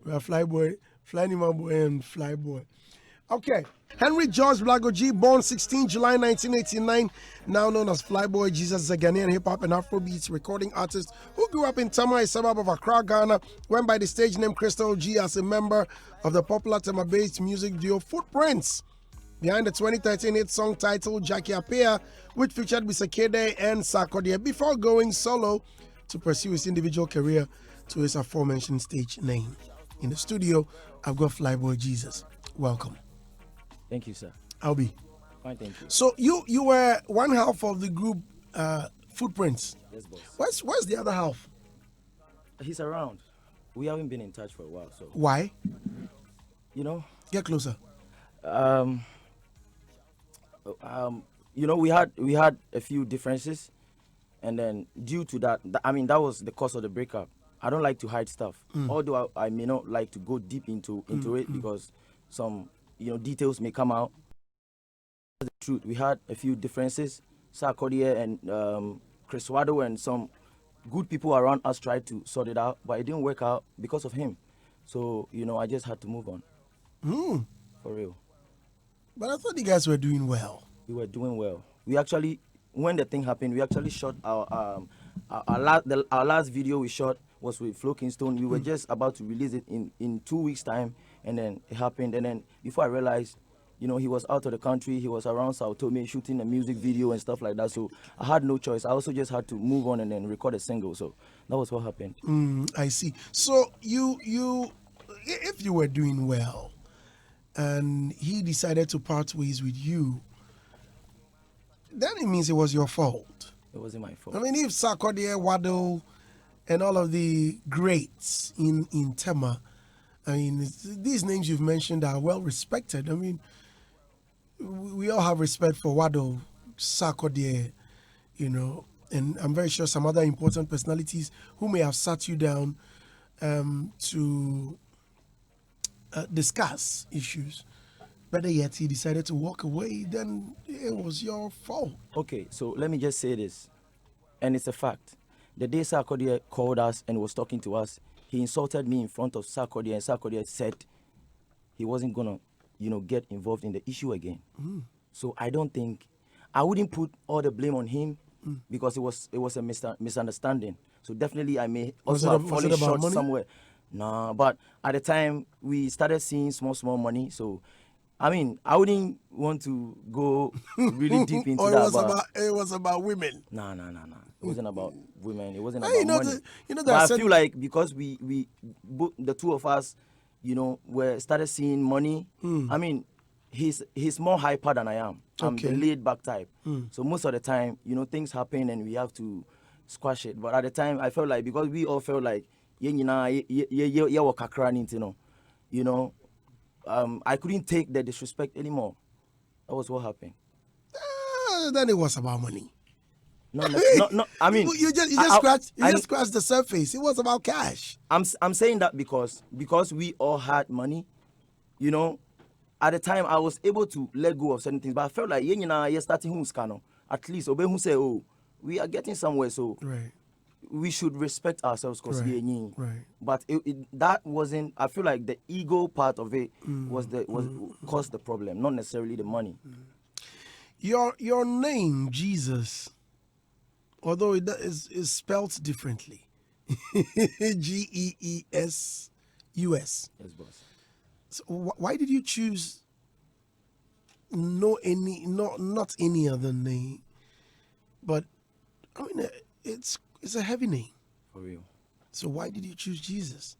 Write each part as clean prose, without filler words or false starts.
We are Flyboy, Flyboy, and Flyboy. Okay. Henry George Blagoji, born 16 July 1989, now known as Flyboy Geesus, is a Ghanaian hip-hop and Afrobeats recording artist who grew up in Tema, a suburb of Accra, Ghana, went by the stage name Crystal G as a member of the popular Tema-based music duo Footprints. Behind the 2013 hit song titled Jackie Apea, which featured Bisakede and Sarkodie, before going solo to pursue his individual career to his aforementioned stage name. In the studio, I've got Flyboy Geesus. Welcome. Thank you, sir. I'll be. Fine, thank you. So you were one half of the group Footprints. Yes, boss. Where's the other half? He's around. We haven't been in touch for a while, so. Why? You know? Get closer. You know, we had a few differences, and then due to that, that was the cause of the breakup. I don't like to hide stuff, although I may not like to go deep into it because some details may come out. The truth, we had a few differences. Sarkodie and Chris Wado and some good people around us tried to sort it out, but it didn't work out because of him. So I just had to move on. For real. But I thought you guys were doing well. We were doing well. We actually, when the thing happened, we actually shot our last video we shot was with Flo Kingston. We were just about to release it in 2 weeks' time, and then it happened. And then before I realized, he was out of the country. He was around Sao Tome shooting a music video and stuff like that. So I had no choice. I also just had to move on and then record a single. So that was what happened. I see. So you, if you were doing well, and he decided to part ways with you, then it means it was your fault. It wasn't my fault. I mean, if Sarkodie, Wado, and all of the greats in Tema, I mean, these names you've mentioned are well respected. I mean, we all have respect for Wado, Sarkodie, and I'm very sure some other important personalities who may have sat you down to discuss issues. Better yet, he decided to walk away, then it was your fault. Okay, so let me just say this, and it's a fact. The day Sarkodie called us and was talking to us, he insulted me in front of Sarkodie, and Sarkodie said he wasn't gonna, get involved in the issue again. So I wouldn't put all the blame on him because it was a misunderstanding. So definitely I may also have fallen short somewhere. No, but at the time we started seeing small money, so I wouldn't want to go really deep into that. It was about women. No. It wasn't about women. It wasn't Hey, about money. But I feel like because we the two of us, were started seeing money. He's more hyper than I am. I'm the laid back type. So most of the time, things happen and we have to squash it. But at the time, I felt like because we all felt like I couldn't take the disrespect anymore. That was what happened. Then it was about money. No. I mean, you just scratched the surface. It was about cash. I'm saying that because we all had money. At the time I was able to let go of certain things, but I felt like you're starting at least who say, oh, we are getting somewhere, so right. We should respect ourselves because right. But that wasn't. I feel like the ego part of it caused the problem, not necessarily the money. Your name Geesus, although it is spelled differently, Geesus. Yes, boss. So why did you choose not any other name? But it's a heavy name. For real. So why did you choose Geesus?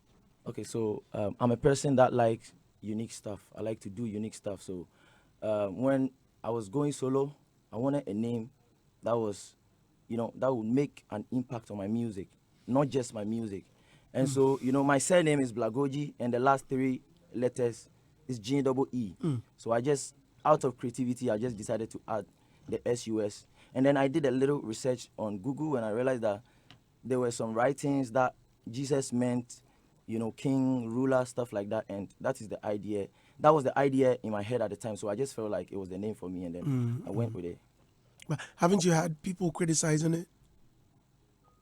Okay, so I'm a person that likes unique stuff. I like to do unique stuff. So when I was going solo, I wanted a name that was, that would make an impact on my music, not just my music. And so, my surname is Blagoji, and the last 3 letters is G-double-E. So out of creativity, I just decided to add the S-U-S. And then I did a little research on Google, and I realized that there were some writings that Jesus meant, king, ruler, stuff like that. And that is the idea. That was the idea in my head at the time. So I just felt like it was the name for me, and then I went with it. But haven't you had people criticizing it?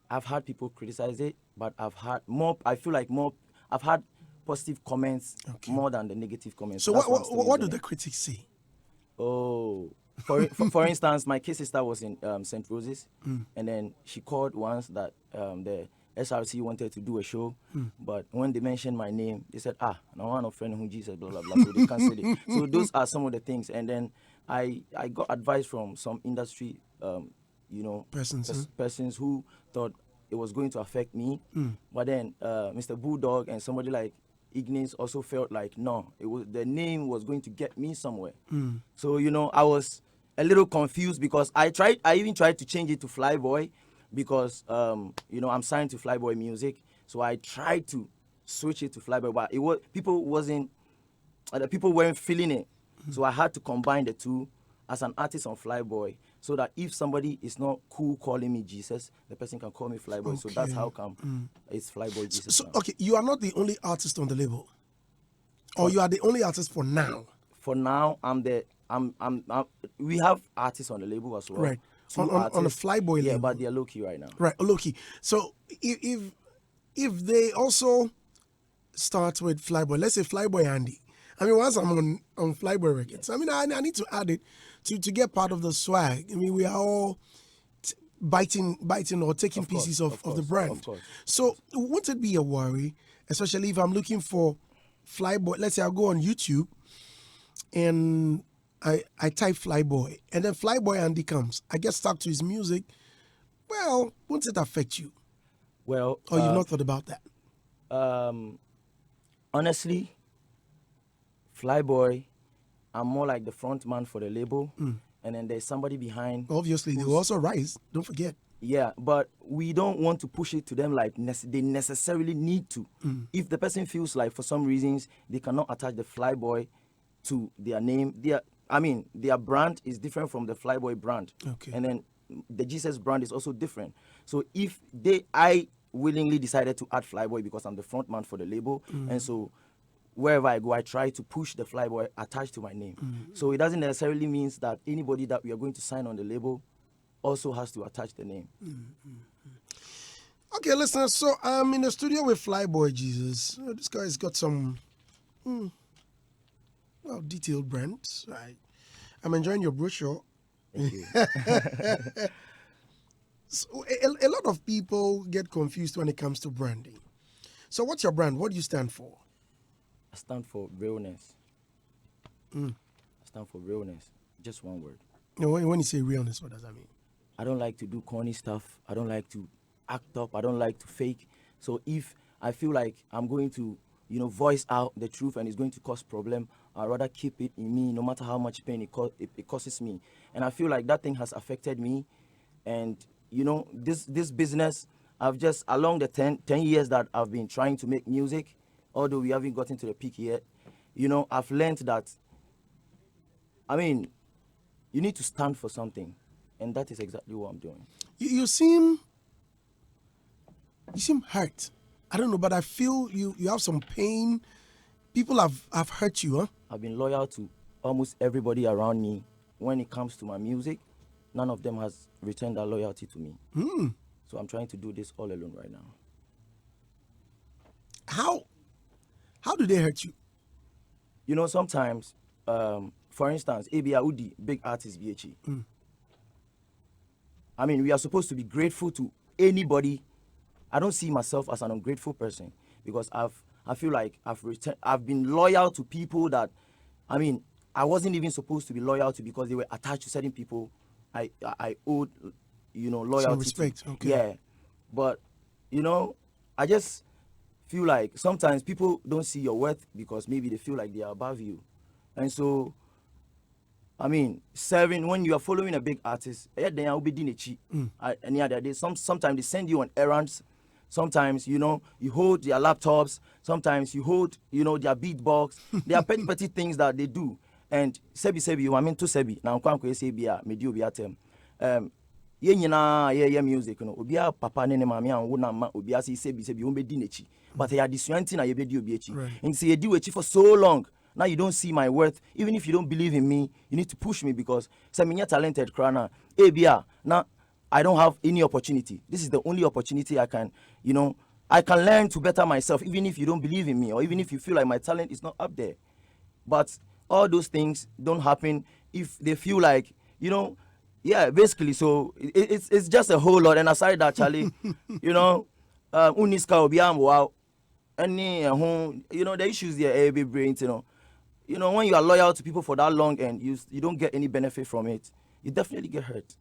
I've had people criticize it, but I've had more. I feel like more. I've had positive comments more than the negative comments. So That's why I'm still what do using the it. critics say? Oh, for instance, my kid sister was in St. Rose's, and then she called once that the SRC wanted to do a show, but when they mentioned my name, they said, no one of friend who Jesus, blah blah blah. So they canceled it. So those are some of the things. And then I got advice from some industry, persons who thought it was going to affect me, but then Mr. Bulldog and somebody like Ignis also felt like no, the name was going to get me somewhere. So I was a little confused because I even tried to change it to Flyboy because I'm signed to Flyboy Music, so I tried to switch it to Flyboy, but people weren't feeling it, so I had to combine the two as an artist on Flyboy, so that if somebody is not cool calling me Jesus, the person can call me Flyboy. Okay. So that's how come it's Flyboy Jesus. So okay, you are not the only artist on the label, or you are the only artist for now. For now, we have artists on the label as well. Right. On the Flyboy label. Yeah, but they are low key right now. Right, low key. So if they also start with Flyboy, let's say Flyboy Andy. I mean, once I'm on Flyboy Records, I mean, I need to add it to get part of the swag. I mean, we are all biting or taking pieces of the brand. Of course. So won't it be a worry, especially if I'm looking for Flyboy? Let's say I'll go on YouTube and I type Flyboy, and then Flyboy Andy comes. I get stuck to his music. Well, won't it affect you? Well, or you've not thought about that? Honestly, Flyboy, I'm more like the front man for the label, and then there's somebody behind. Obviously, they will also rise. Don't forget. Yeah, but we don't want to push it to them like they necessarily need to. If the person feels like for some reasons they cannot attach the Flyboy to their name, their brand is different from the Flyboy brand. Okay. And then the Jesus brand is also different. So if I willingly decided to add Flyboy because I'm the front man for the label, and so wherever I go, I try to push the Flyboy attached to my name. So it doesn't necessarily mean that anybody that we are going to sign on the label also has to attach the name. Okay, listeners, so I'm in the studio with Flyboy Jesus. This guy's got some detailed brands. I'm enjoying your brochure. Thank you. So a lot of people get confused when it comes to branding. So what's your brand? What do you stand for? I stand for realness. I stand for realness. Just one word. When you say realness, what does that mean? I don't like to do corny stuff. I don't like to act up. I don't like to fake. So if I feel like I'm going to, voice out the truth and it's going to cause problem, I'd rather keep it in me, no matter how much pain it causes me. And I feel like that thing has affected me. And, this business, I've just, along the 10 years that I've been trying to make music, although we haven't gotten to the peak yet, I've learned that, you need to stand for something. And that is exactly what I'm doing. You seem hurt. I don't know, but I feel you have some pain. People have hurt you, huh? I've been loyal to almost everybody around me. When it comes to my music, none of them has returned that loyalty to me. So I'm trying to do this all alone right now. How do they hurt you? Sometimes, for instance, A.B. Audi, big artist, BHE. We are supposed to be grateful to anybody. I don't see myself as an ungrateful person because I feel like I've been loyal to people that, I wasn't even supposed to be loyal to because they were attached to certain people. I owed, loyalty. Some respect, okay. Yeah, but I just feel like sometimes people don't see your worth because maybe they feel like they are above you, and so. Serving when you are following a big artist, then I'll be doing it. Any other day, sometimes they send you on errands. Sometimes you hold their laptops. Sometimes you hold their beatbox. There are petty things that they do. And sebi to sebi. Now I'm going to say biya medio biya tem. Ye music obiya papa ne mami an wo na ma obiya sebi wo be di nechi. But they are diswanting na ye be di obi echi. And say ye di echi for so long. Now you don't see my worth. Even if you don't believe in me, you need to push me because I'm talented crana. Now I don't have any opportunity. This is the only opportunity I can, I can learn to better myself, even if you don't believe in me, or even if you feel like my talent is not up there. But all those things don't happen if they feel like, yeah, basically. So it's just a whole lot. And aside that, Charlie, uniska obiam wow, any the issues there, be brain, when you are loyal to people for that long and you don't get any benefit from it, you definitely get hurt.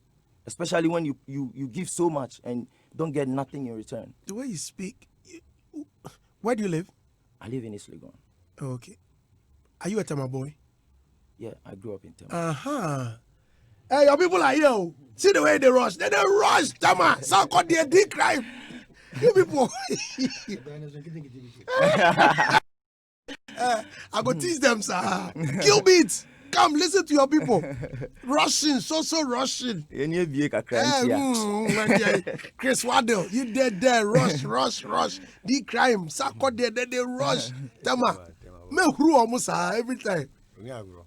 Especially when you give so much and don't get nothing in return. The way you speak, where do you live? I live in East Legon. Okay. Are you a Tema boy? Yeah, I grew up in Tema. Uh-huh. Hey, your people are here. See the way they rush. They rush, Tema. So called the D crime. You people. I go teach them, sir. Kill beats. Come listen to your people. Rushing, so rushing. Chris Waddell, you dead there. Rush. The crime. Sako there, they rush. Tema. Me who almost every time.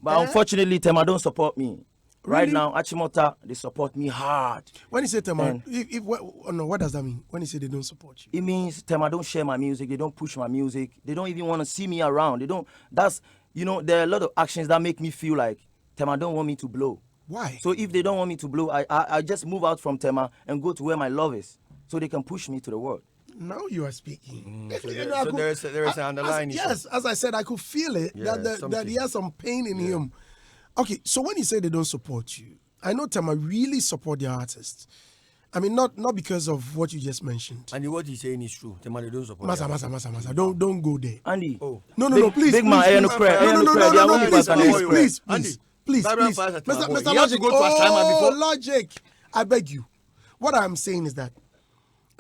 But unfortunately, Tema don't support me. Really? Right now, Achimota, they support me hard. When you say Tema, what does that mean? When you say they don't support you? It means Tema don't share my music. They don't push my music. They don't even want to see me around. They don't. There are a lot of actions that make me feel like Tema don't want me to blow. Why? So if they don't want me to blow, I just move out from Tema and go to where my love is, so they can push me to the world. Now you are speaking. So there is an underlying issue. Yes, as I said, I could feel it, that he has some pain in him. Okay, so when you say they don't support you, I know Tema really support their artists. I mean, not because of what you just mentioned. And what he's saying is true. Tema, they don't support. Masa. Don't go there. Andy. Oh. No, please. Big man, No, please. Mr. You have to go to Asama before. Logic. I beg you. What I'm saying is that,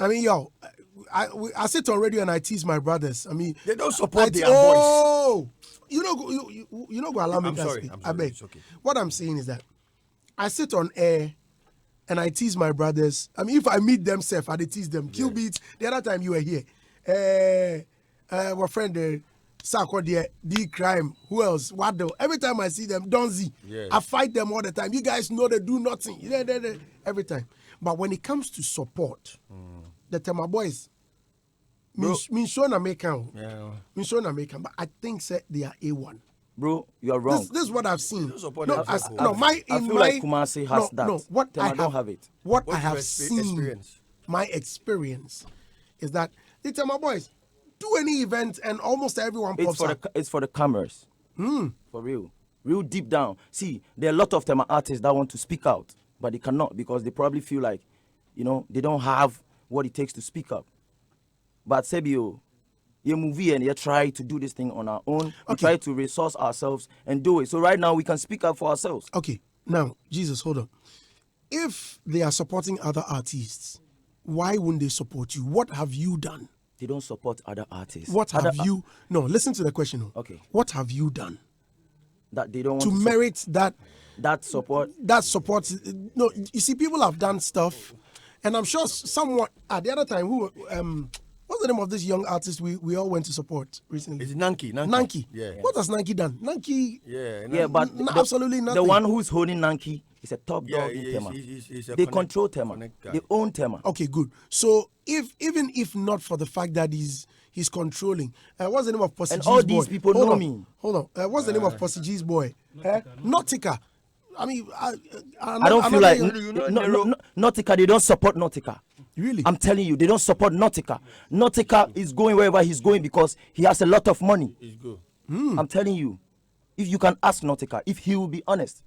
I mean, I sit on radio and I tease my brothers. I mean, they don't support their voice. You know, go allow me to speak. I'm sorry, I beg. it's okay. What I'm saying is that I sit on air and I tease my brothers. I mean, if I meet them, I tease them. Kill beats. The other time you were here, our friend Sako there, D crime. Who else? Waddle. Every time I see them, Donzi. Yes. I fight them all the time. You guys know they do nothing. Every time. But when it comes to support, the Tema boys. Minshona American. But I think they are A1. Bro, you are wrong. This is what I've seen. I feel like Kumasi has that. No, what Tema don't have it. What I have seen, my experience, is that the Tema boys do any event and almost everyone pops up. It's for the cameras. For real deep down. See, there are a lot of Tema artists that want to speak out, but they cannot because they probably feel like, they don't have what it takes to speak up. But Sebio, you movie and you try to do this thing on our own. We try to resource ourselves and do it. So right now we can speak up for ourselves. Okay, now Geesus, hold on. If they are supporting other artists, why wouldn't they support you? What have you done? They don't support other artists. What have you? No, listen to the question. Okay. What have you done that they don't want to merit that support? That support. No, you see, people have done stuff, and I'm sure somewhat at the other time what's the name of this young artist we all went to support recently? It's Nanki. Nanki. Yeah. What has Nanki done? Nanki. Yeah. But absolutely nothing. The one who's holding Nanki is a top dog in Tema. They control Tema. They own Tema. Okay, good. So even if not for the fact that he's controlling, what's the name of Pussy G's boy? And all these people know me. Hold on. What's the name of Pussy G's boy? Nautica. I mean, I don't feel like Nautica. They don't support Nautica. Really? I'm telling you, they don't support Nautica. Nautica is going wherever he's going because he has a lot of money. It's good. I'm telling you, if you can ask Nautica, if he will be honest,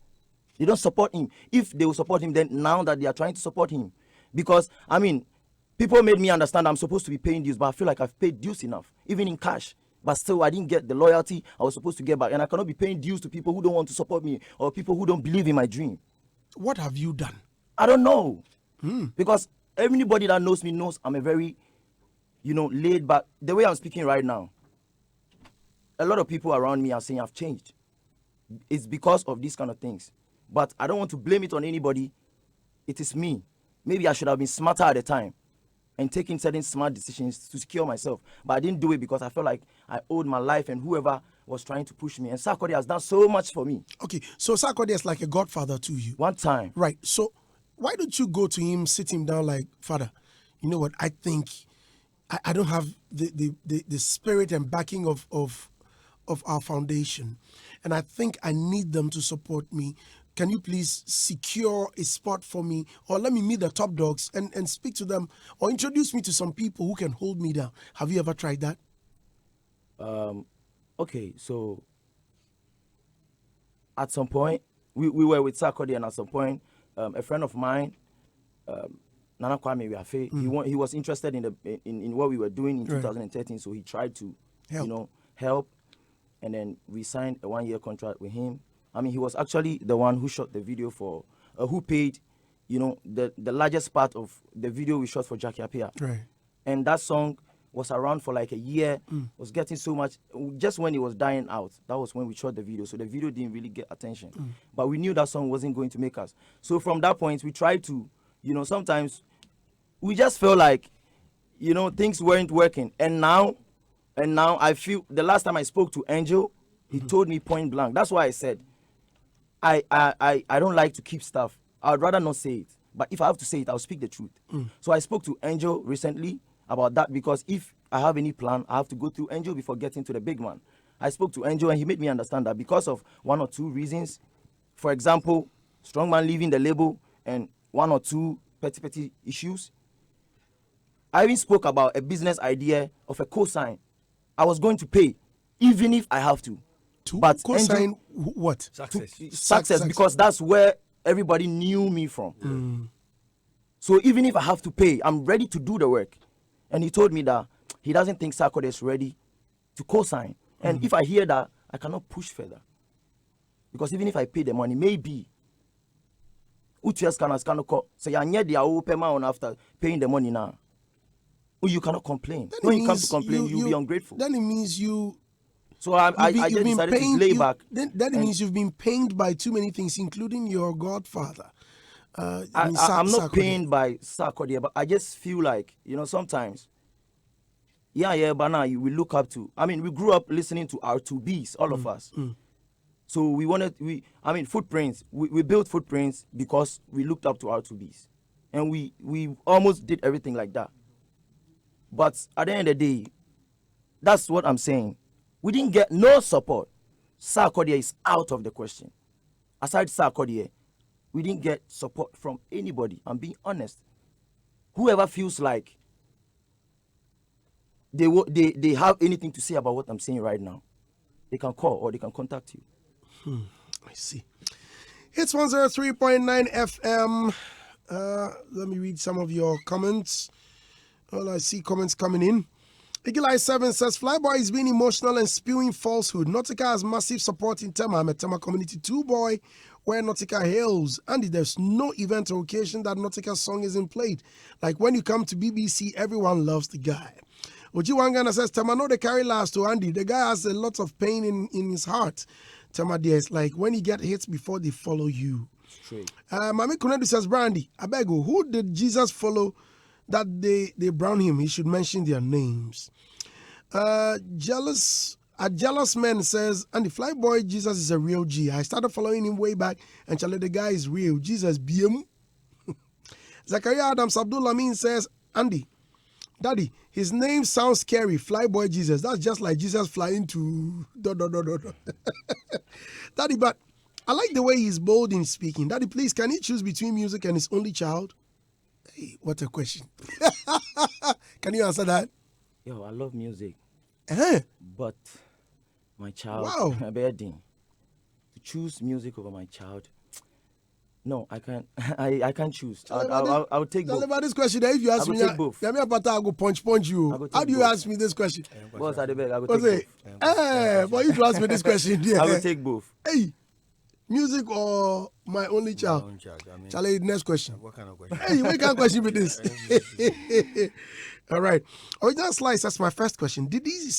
they don't support him. If they will support him, then now that they are trying to support him, because I mean, people made me understand I'm supposed to be paying dues, but I feel like I've paid dues enough, even in cash. But still, I didn't get the loyalty I was supposed to get back, and I cannot be paying dues to people who don't want to support me or people who don't believe in my dream. What have you done? I don't know, because anybody that knows me knows I'm a very, laid back. The way I'm speaking right now, a lot of people around me are saying I've changed. It's because of these kind of things. But I don't want to blame it on anybody. It is me. Maybe I should have been smarter at the time and taking certain smart decisions to secure myself. But I didn't do it because I felt like I owed my life and whoever was trying to push me. And Sarkodie has done so much for me. Okay, so Sarkodie is like a godfather to you. One time. Right, so why don't you go to him, sit him down like, Father, you know what, I think I don't have the spirit and backing of our foundation. And I think I need them to support me. Can you please secure a spot for me, or let me meet the top dogs and speak to them, or introduce me to some people who can hold me down? Have you ever tried that? Okay, so at some point, we were with Sarkodie, and at some point, a friend of mine, Nana Kwame Wiafe, he was interested in what we were doing in 2013, so he tried to, help, and then we signed a 1-year contract with him. I mean, he was actually the one who shot the video for, who paid, the largest part of the video we shot for Jackie Appiah. Right. And that song was around for like a year, was getting so much. Just when it was dying out, that was when we shot the video. So the video didn't really get attention. But we knew that song wasn't going to make us. So from that point, we tried to, sometimes we just felt like, things weren't working. And now I feel, the last time I spoke to Angel, he told me point blank. That's why I said, I don't like to keep stuff. I would rather not say it. But if I have to say it, I'll speak the truth. So I spoke to Angel recently about that, because if I have any plan, I have to go through Angel before getting to the big man. I spoke to Angel and he made me understand that because of 1 or 2 reasons, for example, Strongman leaving the label and 1 or 2 petty issues, I even spoke about a business idea of a cosign. I was going to pay, even if I have to. But cosign what? Success. Because that's where everybody knew me from. So even if I have to pay, I'm ready to do the work. And he told me that he doesn't think Sarkodie is ready to co-sign. And if I hear that, I cannot push further. Because even if I pay the money, maybe Utias cannot say after paying the money now. You cannot complain. When you come to complain, you'll be ungrateful. Then it means you. So I just decided to lay back. That means you've been pained by too many things, including your godfather. I'm not pained by Sarkodie, but I just feel like, sometimes, but now we look up to, we grew up listening to R2Bs, all of us. So Footprints, we built Footprints because we looked up to R2Bs. And we almost did everything like that. But at the end of the day, that's what I'm saying. We didn't get no support. Sarkodie is out of the question. Aside Sarkodie, we didn't get support from anybody. I'm being honest. Whoever feels like they have anything to say about what I'm saying right now, they can call or they can contact you. I see. It's 103.9 FM. Let me read some of your comments. Well, I see comments coming in. Eagle Eye 7 says, Flyboy is being emotional and spewing falsehood. Nautica has massive support in Tema. I'm a Tema Community 2 boy where Nautica hails. And there's no event or occasion that Nautica's song isn't played. Like when you come to BBC, everyone loves the guy. Oji Wangana says, Tema, no, they carry last to Andy. The guy has a lot of pain in his heart. Tema, dear, it's like when you get hits before they follow you. Straight. Mami Kunedu says, Brandy, I beg you, who did Jesus follow that they brown him? He should mention their names. A jealous man says, and the Flyboy Jesus is a real G. I started following him way back, and Charlie, the guy is real. Jesus BM. Zachariah Adams Abdul Amin says, Andy, Daddy, his name sounds scary. Flyboy Jesus. That's just like Jesus flying to ... Daddy, but I like the way he's bold in speaking. Daddy, please, can he choose between music and his only child? Hey, what a question. Can you answer that? Yo, I love music. But my child, wow. To choose music over my child, no, I can't. I can't choose. I'll take both. Tell about this question. If you ask me, take both. I'll go punch you. How do you ask me this question? Boss, I will take both. But you to ask me this question. Yeah. I will take both. Hey, music or my only child? My own child. Charlie, next question. What kind of question? Hey, what kind of question with this? All right. Original Slice, that's my first question. Did he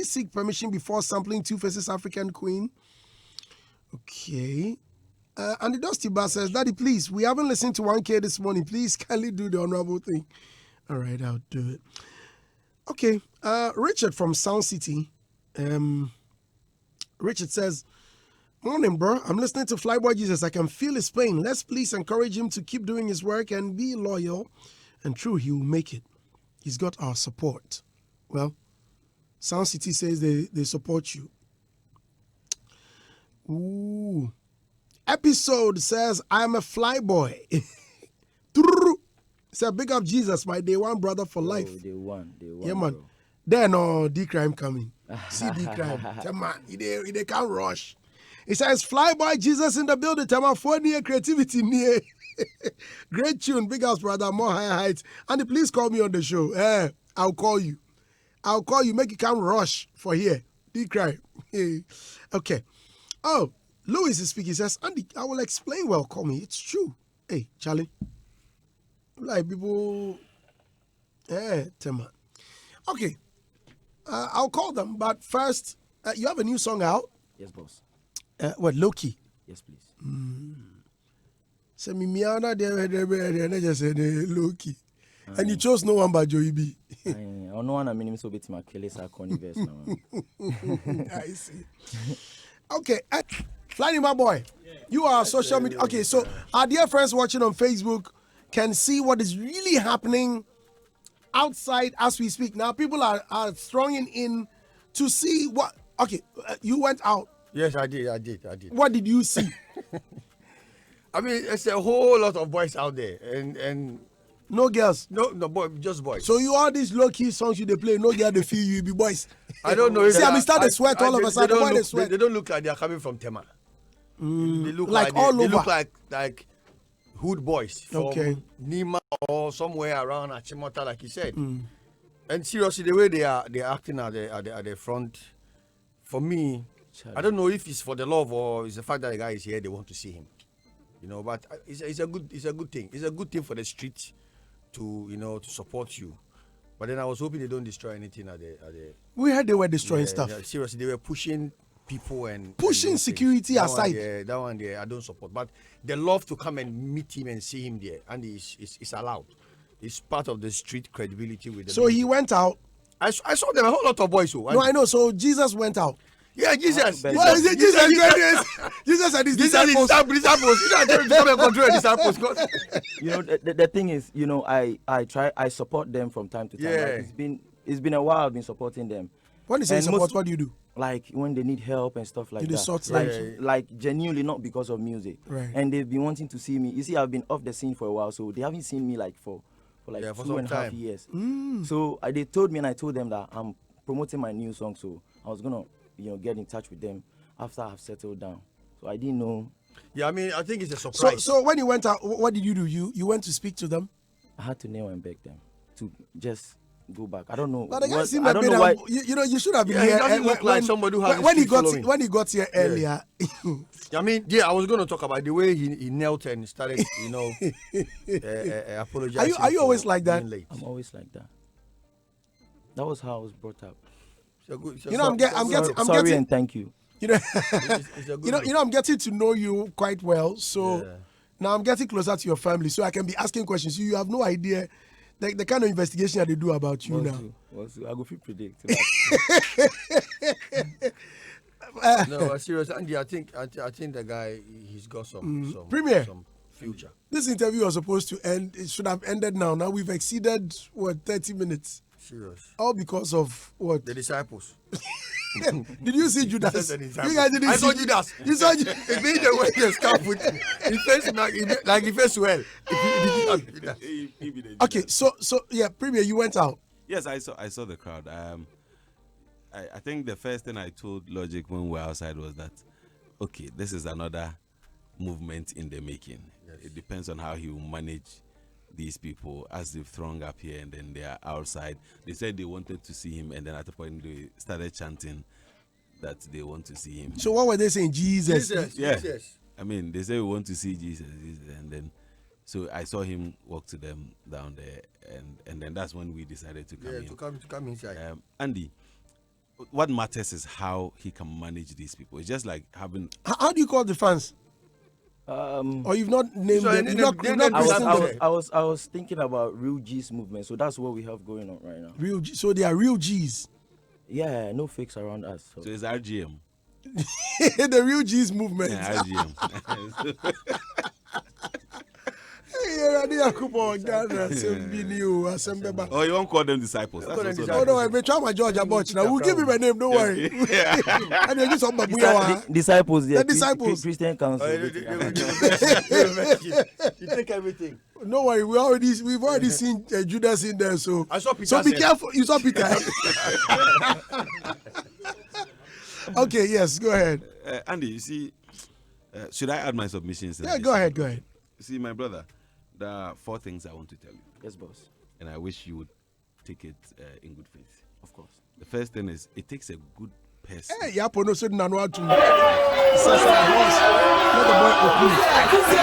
seek permission before sampling Two Faces African Queen? Okay. And the Dusty Bar says, Daddy, please, we haven't listened to 1K this morning. Please kindly do the honorable thing. All right, I'll do it. Okay. Richard from Sound City. Richard says, morning, bro. I'm listening to Flyboy Jesus. I can feel his pain. Let's please encourage him to keep doing his work and be loyal and true. He will make it. He's got our support. Well, Sound City says they support you. Ooh. Episode says, I'm a Flyboy. Say, big up Jesus, my day one brother for life. Day one. Yeah, man. Bro. There no D-Crime coming. See D-Crime. Tema, they can't rush. It says, Flyboy Jesus in the building. Tema, 4 year creativity near. Great tune. Big house, brother. More higher heights. And please call me on the show. I'll call you. Make you come rush for here. D-Crime. Okay. Oh, Louis is speaking. He says, Andy, I will explain well. Call me. It's true. Hey, Charlie. Like people. Tema. Okay. I'll call them. But first, you have a new song out? Yes, boss. What, Loki? Yes, please. Say me miana there just said Loki. And you chose no one but Joey B. I don't know one minimum so bit my Kelly's converse now. I see. Okay. Flying my boy. You are social media. Okay, so our dear friends watching on Facebook can see what is really happening outside as we speak. Now people are thronging in to see what. Okay, you went out. Yes, I did. What did you see? I mean, it's a whole lot of boys out there, and No girls. no, boy, just boys. So you all these low key songs you they play, no girl they feel you be boys. I don't know. If See, I mean, start to sweat all of a sudden. Why they sweat? They don't look like they are coming from Tema. They look like like all they look over. like hood boys from Okay. Nema or somewhere around Achimota, like you said. And seriously, the way they're acting at the front, for me, I don't know if it's for the love or it's the fact that the guy is here. They want to see him, But it's a good thing. It's a good thing for the street to to support you. But then I was hoping they don't destroy anything at the. We heard they were destroying stuff. Yeah, seriously, they were pushing people and Pushing security that aside. That one there, I don't support. But they love to come and meet him and see him there, and it's allowed. It's part of the street credibility with the. So he went out. I saw them a whole lot of boys. No, I know. So Jesus went out. Yeah, Jesus. What is it? Jesus and his disciples. Disciples. You know, to come and control your disciples. The thing is, I support them from time to time. Yeah. Like it's been a while I've been supporting them. When you say And support, most- what do you do? Like when they need help and stuff like You do that. sort like, things. like genuinely not because of music. Right. And they've been wanting to see me. You see, I've been off the scene for a while, so they haven't seen me like for Yeah, for 2.5 some years. Mm. So they told me and I told them that I'm promoting my new song, so I was gonna get in touch with them after I've settled down. So I didn't know. Yeah, I mean, I think it's a surprise. So when you went out, what did you do? You went to speak to them? I had to kneel and beg them to just go back. I don't know. But the guy seemed I a don't bit. know why. You should have been Yeah, he here. doesn't look like somebody who has when he street got following. when he got here earlier. I mean, yeah, I was going to talk about the way he knelt and started, apologizing. Are you for always like that? being late. I'm always like that. That was how I was brought up. I'm Sorry getting. and thank you. I'm getting to know you quite well. So now I'm getting closer to your family, so I can be asking questions. You have no idea the kind of investigation that they do about you now. I go feel predict. No, seriously, Andy, I think the guy he's got some Premier. some future. This interview was supposed to end. It should have ended now. Now we've exceeded 30 minutes. Serious. All because of what? The disciples. Did you see Judas? The You disciples. guys didn't I see saw Judas. You saw It made the way the scarf with he faced like he faced well. Okay, so yeah, Premier, you went out. Yes, I saw the crowd. I think the first thing I told Logic when we were outside was that, okay, this is another movement in the making. Yes. It depends on how he will manage these people as they've thronged up here and then they are outside. They said they wanted to see him, and then at the point they started chanting that they want to see him. So what were they saying? Jesus. Yeah. Jesus. I mean, they say we want to see Jesus, and then so I saw him walk to them down there, and then that's when we decided to come in. To come inside. Andy, what matters is how he can manage these people. It's just like having. How do you call the fans? Or you've not named So them? You've not christened them? I was thinking about real G's movement, so that's what we have going on right now. Real G, so they are real G's. Yeah, no fakes around us. So it's RGM. The real G's movement. Yeah, RGM. Oh, you won't call them disciples. That's also Oh no, I may try my Georgia Butch now. We'll give him a name, don't worry. And you just disciples, the disciples. Christian council. You take everything. No worry, we've already seen Judas in there, so I saw Peter. So be careful. You saw Peter. Okay, yes, go ahead. Andy, you see, should I add my submissions? Yeah, go ahead. You see, my brother, there are 4 things I want to tell you. Yes, boss. And I wish you would take it in good faith. Of course. The first thing is, it takes a good person. Hey, yeah, no so nanwa too. Let the boy open. It takes a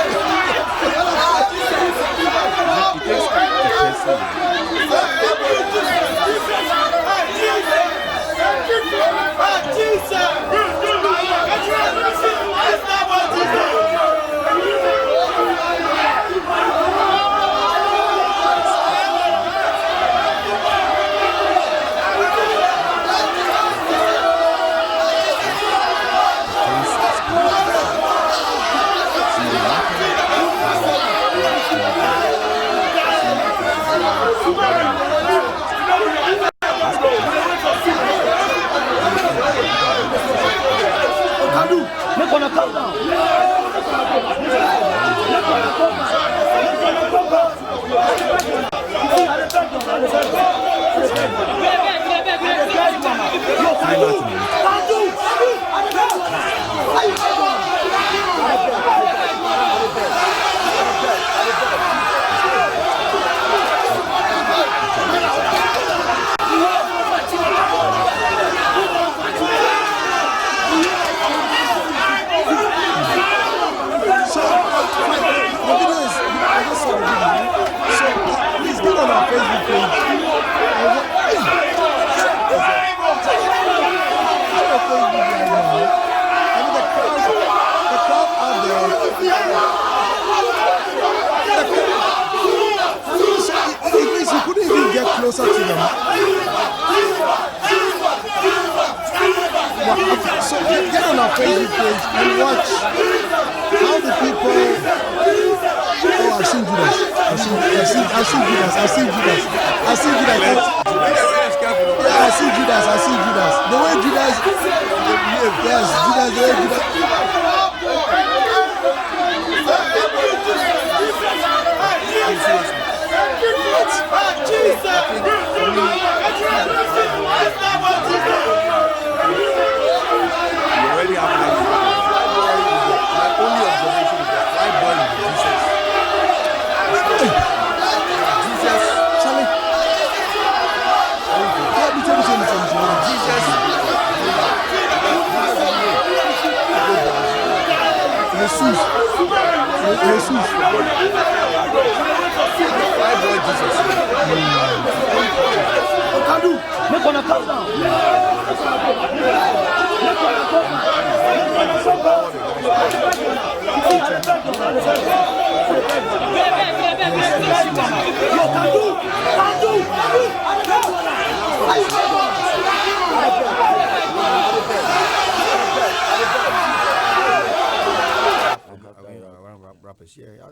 closer to them. Okay, so get on our Facebook page and watch how the people. Oh, I've seen Judas. I've seen Judas. Yeah, I see Judas. The way Judas. Yes, Judas. The way Judas.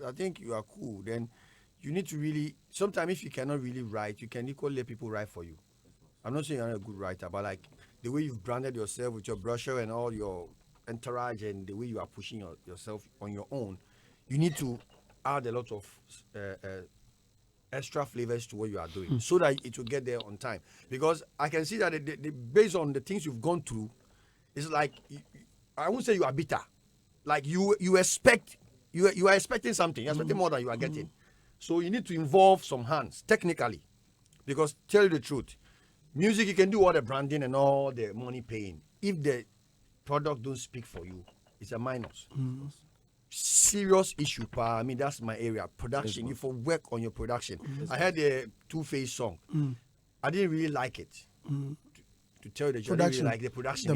I think you are cool. Then you need to really, sometimes if you cannot really write, you can equally let people write for you. I'm not saying you're not a good writer, but like the way you've branded yourself with your brochure and all your entourage and the way you are pushing yourself on your own, you need to add a lot of extra flavors to what you are doing so that it will get there on time. Because I can see that based on the things you've gone through, it's like, I won't say you are bitter. Like you expect, you are expecting something. You're expecting more than you are getting. So you need to involve some hands, technically. Because tell you the truth, music, you can do all the branding and all the money paying. If the product don't speak for you, it's a minus. Serious issue, pa. I mean, that's my area. Production. You for work on your production. I heard the Two-Face song. I didn't really like it. To tell you the truth, I didn't really like the production.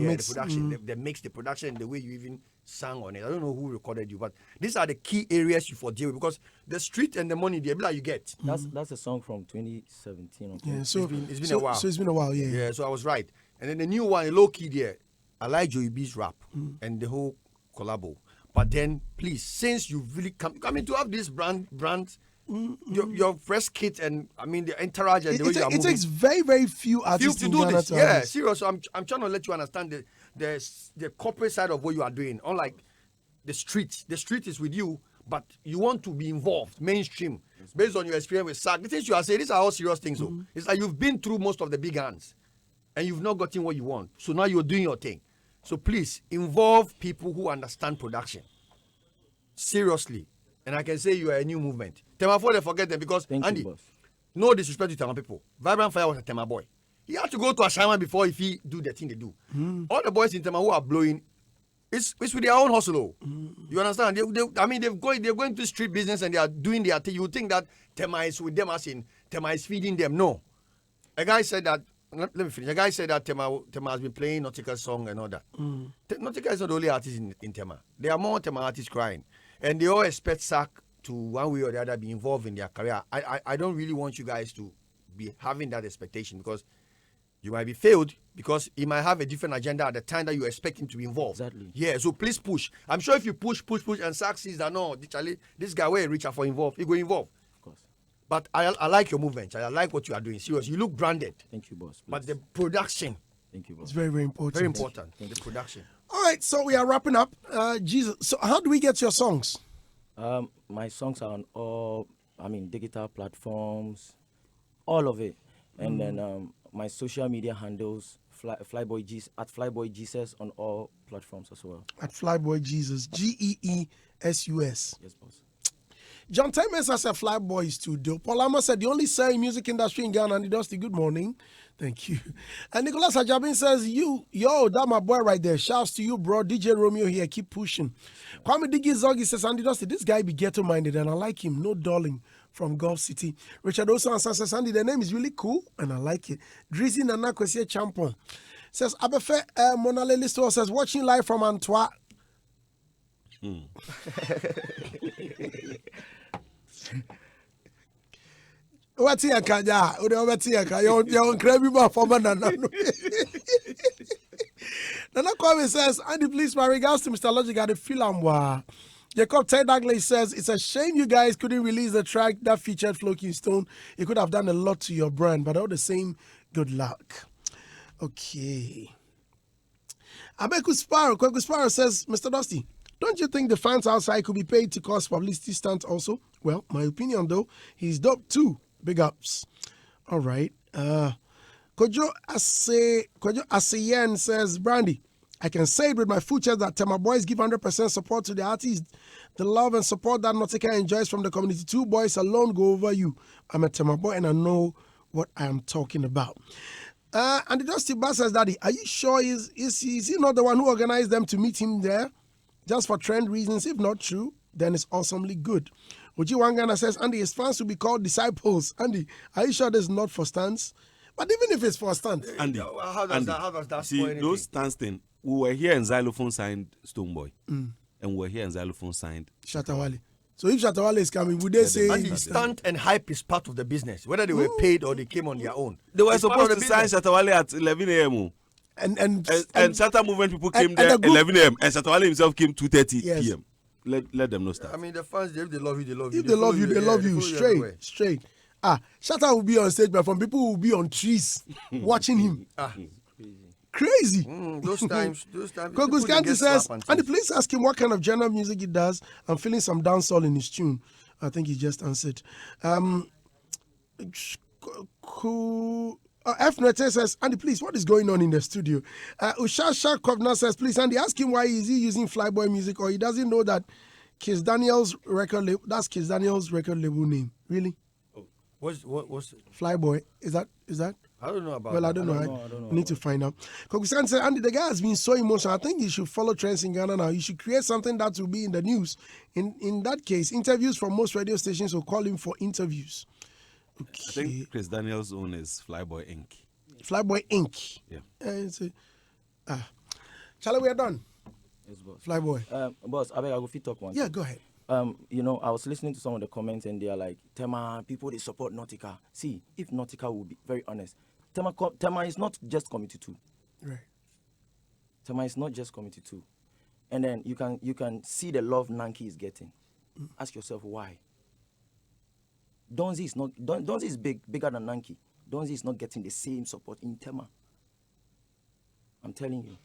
The mix, the production, the way you even sang on it. I don't know who recorded you, but these are the key areas you for deal with, because the street and the money, the ability you get. That's a song from 2017. Yeah, so it's been a while. So it's been a while, yeah. Yeah, so I was right. And then the new one, low key there, I like Joey B's rap and the whole collabo. But then, please, since you really come to have this brand your press kit and I mean the entourage and the way you are It moving. takes very, very few artists To in do Ghana this. to Yeah, have this. seriously. I'm trying to let you understand the corporate side of what you are doing. Unlike the street is with you, but you want to be involved, mainstream, based on your experience with SAG. The things you are saying, these are all serious things. So it's like you've been through most of the big hands, and you've not gotten what you want. So now you're doing your thing. So please involve people who understand production. Seriously. And I can say you are a new movement. Tema 4, they forget them because Thank Andy, you, boss. no disrespect to Tema people. Vibrant Fire was a Tema boy. He had to go to Ashama before if he do the thing they do. All the boys in Tema who are blowing, it's with their own hustle. You understand? They're going to street business and they are doing their thing. You would think that Tema is with them as in Tema is feeding them. No. A guy said that, let me finish. A guy said that Tema has been playing Nautika's song and all that. Nautica is not the only artist in Tema. There are more Tema artists crying. And they all expect SAC to one way or the other be involved in their career. I don't really want you guys to be having that expectation because you might be failed because he might have a different agenda at the time that you expect him to be involved. Exactly. Yeah, so please push. I'm sure if you push, and SAC sees that no, Charlie, this guy will reach out for involved, he go involve. Of course. But I like your movement. I like what you are doing. Seriously, you look branded. Thank you, boss. But Please. the production, Thank you, boss. It's very, very important. very important. The production. All right, so we are wrapping up. Jesus, so how do we get your songs? My songs are on all, digital platforms, all of it. And then my social media handles, Flyboy Geesus on all platforms as well. At Flyboy Jesus, Geesus. Yes, boss. John Tema says a Flyboy studio. Paulama said the only say music industry in Ghana. And Dusty, good morning. Thank you. And Nicholas Ajabin says, that my boy right there. Shouts to you, bro. DJ Romeo here. Keep pushing. Kwame Digi Zogi says, Andy Dusty, this guy be ghetto minded and I like him. No darling from Gulf City. Richard Oso says, Andy, the name is really cool and I like it. Drizzy Nana Kwesi Champon says, Abefe Monale Listo says, watching live from Antwerp. What's here, Kanya? What's here, Kanya? You're crazy, my former Nana. Nana Kwame says, Andy, please, my regards to Mr. Logic at the Filamwa. Jacob Ted Douglas says, it's a shame you guys couldn't release the track that featured Flo Kingston. It could have done a lot to your brand, but all the same, good luck. Okay. Abeku Sparrow says, Mr. Dusty, don't you think the fans outside could be paid to cause publicity stunts also? Well, my opinion though, he's dope too. Big ups. All right. Kojo Aseyen says, Brandy, I can say it with my full chest that Tema boys give 100% support to the artists. The love and support that Nautica enjoys from the community. 2 boys alone go over you. I'm a Tema boy and I know what I am talking about. And the Dusty Bass says, Daddy, are you sure is he not the one who organized them to meet him there? Just for trend reasons. If not true, then it's awesomely good. Uji Wangana says, Andy, his fans will be called disciples. Andy, are you sure this is not for stunts? But even if it's for stunts. Andy, How does that see, spoil anything? those stunts thing, we were here and Xylophone signed Stoneboy. And we were here and Xylophone signed Shatawale. So if Shatawale is coming, would they say... And the stunt and hype is part of the business, whether they were paid or they came on their own. They were It's part supposed of to the sign business. Shatawale at 11 a.m. And Shatta Movement people came and there the group- 11 a.m. and Shatawale himself came 2:30 Yes. p.m. Let them know stuff. I mean, the fans, if they love you, they love you. if they love you, they love you. everywhere. Straight. Shatta will be on stage, but from people who will be on trees watching him. Crazy. Those times. Kogus people, they Kanti get says, slapped and please ask him what kind of genre of music he does. I'm feeling some dancehall in his tune. I think he just answered. F. Nete says, Andy, please, what is going on in the studio? Ushasha Kovna says, please, Andy, ask him why is he using Flyboy music or he doesn't know that Kiss Daniel's record label, that's Kiss Daniel's record label name. Really? What's Flyboy. Is that? I don't know about Well, that. I don't know. I need to find out. Kokusan said, Andy, the guy has been so emotional. I think you should follow trends in Ghana now. You should create something that will be in the news. In that case, interviews from most radio stations will call him for interviews. I think Chris Daniels' own is Flyboy Inc. Flyboy Inc. Yeah. Charlie, we are done. Yes, boss. Flyboy. Boss, I beg, I go fit talk once. Yeah, go ahead. I was listening to some of the comments and they are like, Tema, people, they support Nautica. See, if Nautica will be very honest, Tema is not just Committee 2. Right. Tema is not just Committee 2. And then you can see the love Nanki is getting. Ask yourself why. Donzi is not. Donzi is bigger than Nanki. Donzi is not getting the same support in Tema. I'm telling you.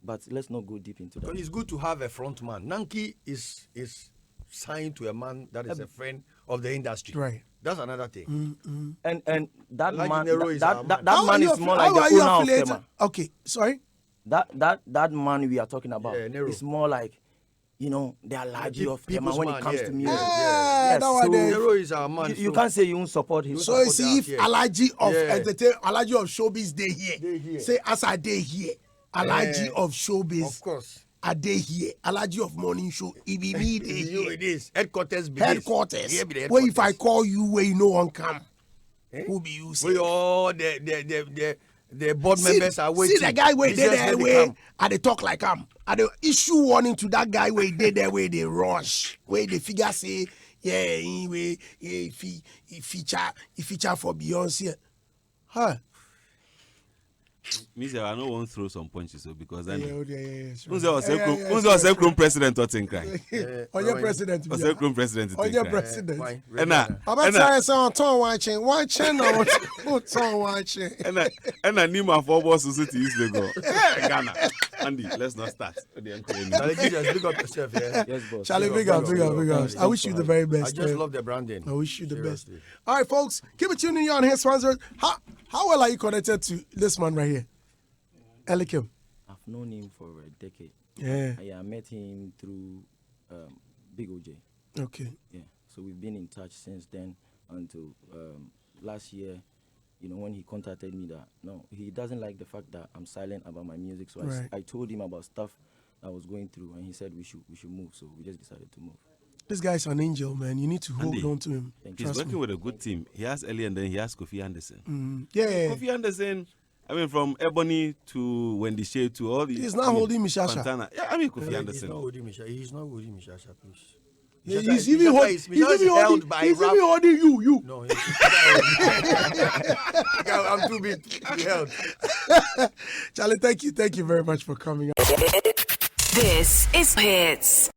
But let's not go deep into that. It's good to have a front man. Nanki is signed to a man that is a friend of the industry. Right. That's another thing. And that Like man, Nero is our that man. man is more like the owner of Tema. Okay, sorry. That man we are talking about Nero. is more like, the allergy of Tema people's when man, it comes yeah, to yeah, music. Yeah, that one so there. Nero is our man. You can't say you won't support him. So you see, if allergy of Yeah. entertainment, allergy of showbiz, they They here. here. Say as I day here, allergy Yeah. of showbiz, Of course. a day here. Allergy of morning show, it be me day You here. it is. Headquarters be Headquarters. Here be the Where if I headquarters. call you, where no one come, Eh? who be you? Say? We all the board members are waiting. See the guy where they Business there men where come. and they talk like and they issue warning to that guy where they there where they rush, where the figure say, yeah, anyway, yeah, he feature for Beyonce. Huh? Me say I no want throw some punches because then. Yeah. Who's our Sekrum president or thing cry? On your president. Or Sekrum president On thing your cry? president. Fine. Enna, I'm not saying so on ton watching or ton watching. enna Nima for boss society is Lego. Ghana. Andy, let's not start. Charlie, just big up yourself, yeah. Yes, boss. Charlie, big up. I wish you the very I best. just man. love the branding. I wish you the best. Seriously. All right, folks, keep it tuning in on his sponsors. How well are you connected to this man right here? Elikim. I've known him for a decade. Yeah. I met him through Big OJ. Okay. Yeah. So we've been in touch since then until last year, when he contacted me that, no, he doesn't like the fact that I'm silent about my music. So Right. I told him about stuff I was going through, and he said we should move. So we just decided to move. This guy's an angel, man. You need to hold Andy, on to him. Thank He's Trust working me. with a good team. He has Ellie and then he has Kofi Anderson. Yeah. Kofi Anderson, I mean, from Ebony to Wendy Shea to all the. He's not holding Mishasha. Fantana. Yeah, I mean, Kofi He's Anderson. not holding Misha. He's not holding Misha, please. Yeah, Misha he's even held by he's rap. even holding you. No, I'm too big to be held. Charlie, thank you very much for coming. This is Hitz.